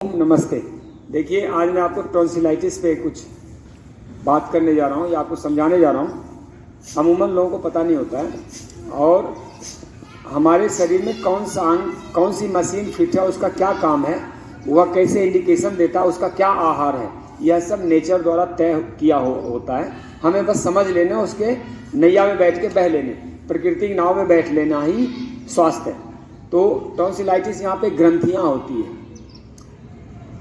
नमस्ते। देखिए, आज मैं आपको टॉन्सिलाइटिस पे कुछ बात करने जा रहा हूँ या आपको समझाने जा रहा हूँ। अमूमन लोगों को पता नहीं होता है और हमारे शरीर में कौन सा अंग, कौन सी मशीन फिट है, उसका क्या काम है, वह कैसे इंडिकेशन देता है, उसका क्या आहार है, यह सब नेचर द्वारा तय किया होता है। हमें बस समझ लेना, उसके नैया में बैठ के बह लेने, प्रकृति की नाव में बैठ लेना ही स्वास्थ्य है। तो टॉन्सिलाइटिस यहाँ पे ग्रंथियाँ होती है।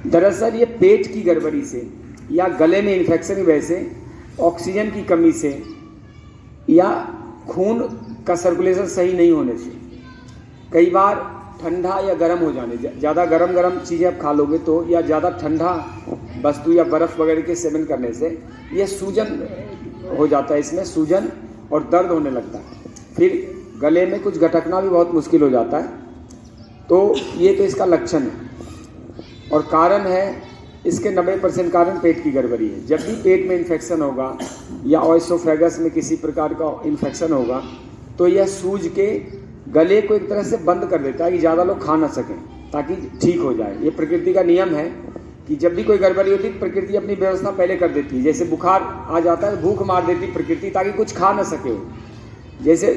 दरअसल ये पेट की गड़बड़ी से या गले में इन्फेक्शन की वजह से, ऑक्सीजन की कमी से या खून का सर्कुलेशन सही नहीं होने से, कई बार ठंडा या गर्म हो जाने, ज़्यादा गरम चीज़ें आप खा लोगे तो, या ज़्यादा ठंडा वस्तु या बर्फ़ वगैरह के सेवन करने से ये सूजन हो जाता है, इसमें सूजन और दर्द होने लगता है। फिर गले में कुछ गटकना भी बहुत मुश्किल हो जाता है। तो ये तो इसका लक्षण है और कारण है, इसके 90% कारण पेट की गड़बड़ी है। जब भी पेट में इन्फेक्शन होगा या ओएसोफेगस में किसी प्रकार का इन्फेक्शन होगा तो यह सूज के गले को एक तरह से बंद कर देता है कि ज़्यादा लोग खा ना सकें, ताकि ठीक हो जाए। ये प्रकृति का नियम है कि जब भी कोई गड़बड़ी होती है प्रकृति अपनी व्यवस्था पहले कर देती है। जैसे बुखार आ जाता है, भूख मार देती प्रकृति ताकि कुछ खा ना सके हो। जैसे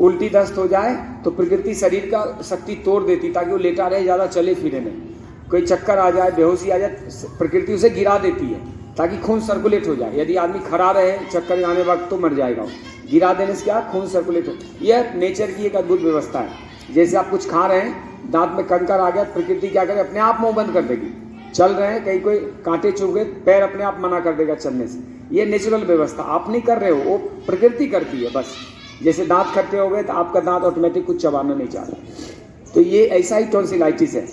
उल्टी दस्त हो जाए तो प्रकृति शरीर का शक्ति तोड़ देती ताकि वो लेटा रहे, ज़्यादा चले फिरे नहीं। कोई चक्कर आ जाए, बेहोशी आ जाए, प्रकृति उसे गिरा देती है ताकि खून सर्कुलेट हो जाए। यदि आदमी खड़ा रहे चक्कर आने वक्त तो मर जाएगा वो। गिरा देने से क्या, खून सर्कुलेट हो। यह नेचर की एक अद्भुत व्यवस्था है। जैसे आप कुछ खा रहे हैं, दांत में कंकर आ गया, प्रकृति क्या करे, अपने आप मुंह बंद कर देगी। चल रहे हैं, कहीं कोई कांटे चुभ गए, पैर अपने आप मना कर देगा चलने से। ये नेचुरल व्यवस्था आप नहीं कर रहे हो, वो प्रकृति करती है बस। जैसे दांत खट्टे हो गए तो आपका दांत ऑटोमेटिक कुछ चबाना नहीं चाहता। तो ये ऐसा ही टॉन्सिलाइटिस है।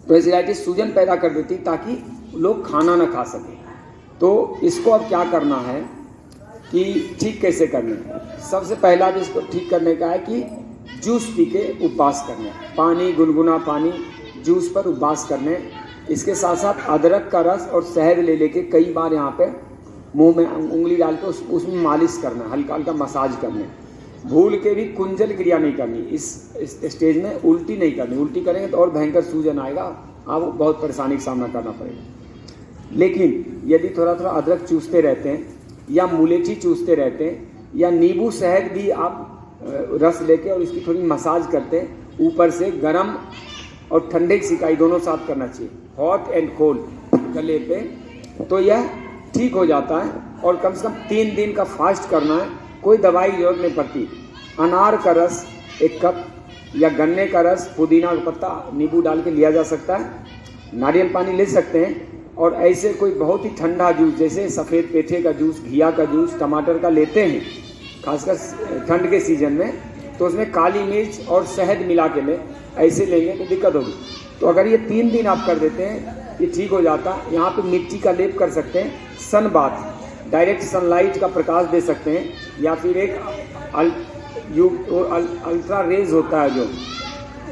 टॉन्सिलाइटिस सूजन पैदा कर देती ताकि लोग खाना ना खा सके। तो इसको अब क्या करना है कि ठीक कैसे करना है। सबसे पहला भी इसको ठीक करने का है कि जूस पी के उपवास करना है। पानी, गुनगुना पानी, जूस पर उपवास करने। इसके साथ साथ अदरक का रस और शहद ले लेके कई बार यहाँ पे मुंह में उंगली डाल के उसमें मालिश करना, हल्का हल्का मसाज करने। भूल के भी कुंजल क्रिया नहीं करनी। इस स्टेज में उल्टी नहीं करनी। उल्टी करेंगे तो और भयंकर सूजन आएगा, आपको बहुत परेशानी का सामना करना पड़ेगा। लेकिन यदि थोड़ा थोड़ा अदरक चूसते रहते हैं या मुलेठी चूसते रहते हैं या नींबू शहद भी आप रस लेके और इसकी थोड़ी मसाज करते हैं, ऊपर से गर्म और ठंडे की सिकाई दोनों साथ करना चाहिए, हॉट एंड कोल्ड गले पे, तो यह ठीक हो जाता है। और कम से कम 3 दिन का फास्ट करना है। कोई दवाई की जरूरत नहीं पड़ती। अनार का रस 1 कप या गन्ने का रस, पुदीना का पत्ता, नींबू डाल के लिया जा सकता है। नारियल पानी ले सकते हैं। और ऐसे कोई बहुत ही ठंडा जूस, जैसे सफ़ेद पेठे का जूस, घिया का जूस, टमाटर का लेते हैं खासकर ठंड के सीजन में, तो उसमें काली मिर्च और शहद मिला के लें। ऐसे लेंगे तो दिक्कत होगी। तो अगर ये 3 दिन आप कर देते हैं, ये ठीक हो जाता। यहाँ पे मिट्टी का लेप कर सकते हैं। सन बाथ, डायरेक्ट सनलाइट का प्रकाश दे सकते हैं, या फिर एक अल्ट्रा रेज होता है जो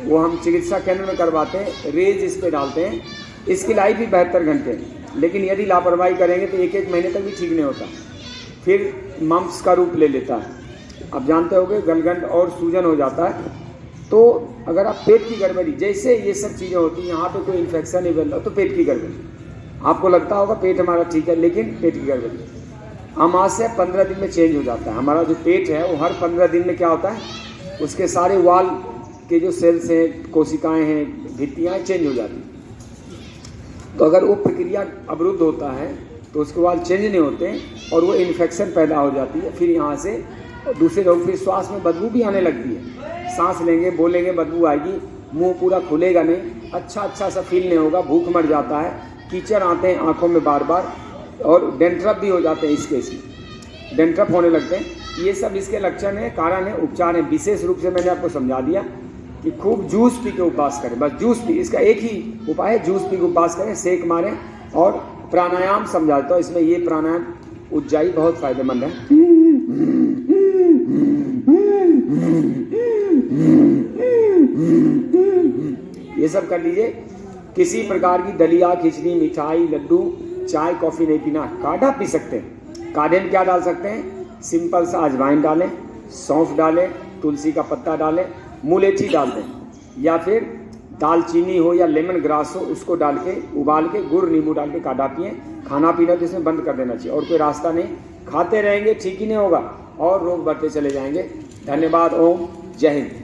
वो हम चिकित्सा केंद्र में करवाते हैं, रेज इस पे डालते हैं। इसकी लाइफ भी 72 घंटे, लेकिन यदि लापरवाही करेंगे तो 1-1 महीने तक भी ठीक नहीं होता, फिर मम्प्स का रूप ले लेता है। आप जानते होंगे, गलगंड और सूजन हो जाता है। तो अगर आप पेट की गड़बड़ी, जैसे ये सब चीज़ें होती हैं, यहाँ पे कोई इन्फेक्शन नहीं बन रहा तो पेट की गड़बड़ी, आपको लगता होगा पेट हमारा ठीक है, लेकिन पेट की गड़बड़ी अमाशय 15 दिन में चेंज हो जाता है। हमारा जो पेट है वो हर 15 दिन में क्या होता है, उसके सारे वाल के जो सेल्स हैं, कोशिकाएं हैं, भित्तियाँ चेंज हो जाती हैं। तो अगर वो प्रक्रिया अवरुद्ध होता है तो उसके वाल चेंज नहीं होते और वो इन्फेक्शन पैदा हो जाती है। फिर यहाँ से दूसरे लोग, फिर श्वास में बदबू भी आने लगती है। सांस लेंगे, बोलेंगे, बदबू आएगी, मुंह पूरा खुलेगा नहीं, अच्छा सा फील नहीं होगा, भूख मर जाता है, कीचड़ आते हैं आँखों में बार बार, और डेंड्रफ भी हो जाते हैं। इस केस में डेंड्रफ होने लगते हैं। ये सब इसके लक्षण है, कारण है, उपचार है। विशेष रूप से मैंने आपको समझा दिया कि खूब जूस पी के उपवास करें। बस जूस पी, इसका एक ही उपाय है, जूस पी के उपवास करें, सेक मारें। और प्राणायाम समझाता हूँ इसमें, ये प्राणायाम उज्जाई बहुत फायदेमंद है। ये सब कर लीजिए। किसी प्रकार की दलिया, खिचड़ी, मिठाई, लड्डू, चाय, कॉफ़ी नहीं पीना। काढ़ा पी सकते हैं। काढ़े में क्या डाल सकते हैं, सिंपल सा अजवाइन डालें, सौंफ डालें, तुलसी का पत्ता डालें, मुलेठी डाल दें, या फिर दालचीनी हो या लेमन ग्रास हो, उसको डाल के उबाल के गुड़ नींबू डाल के काढ़ा पिए। खाना पीना तो इसमें बंद कर देना चाहिए और कोई रास्ता नहीं। खाते रहेंगे ठीक ही नहीं होगा और रोग बढ़ते चले जाएंगे। धन्यवाद। ओम जय हिंद।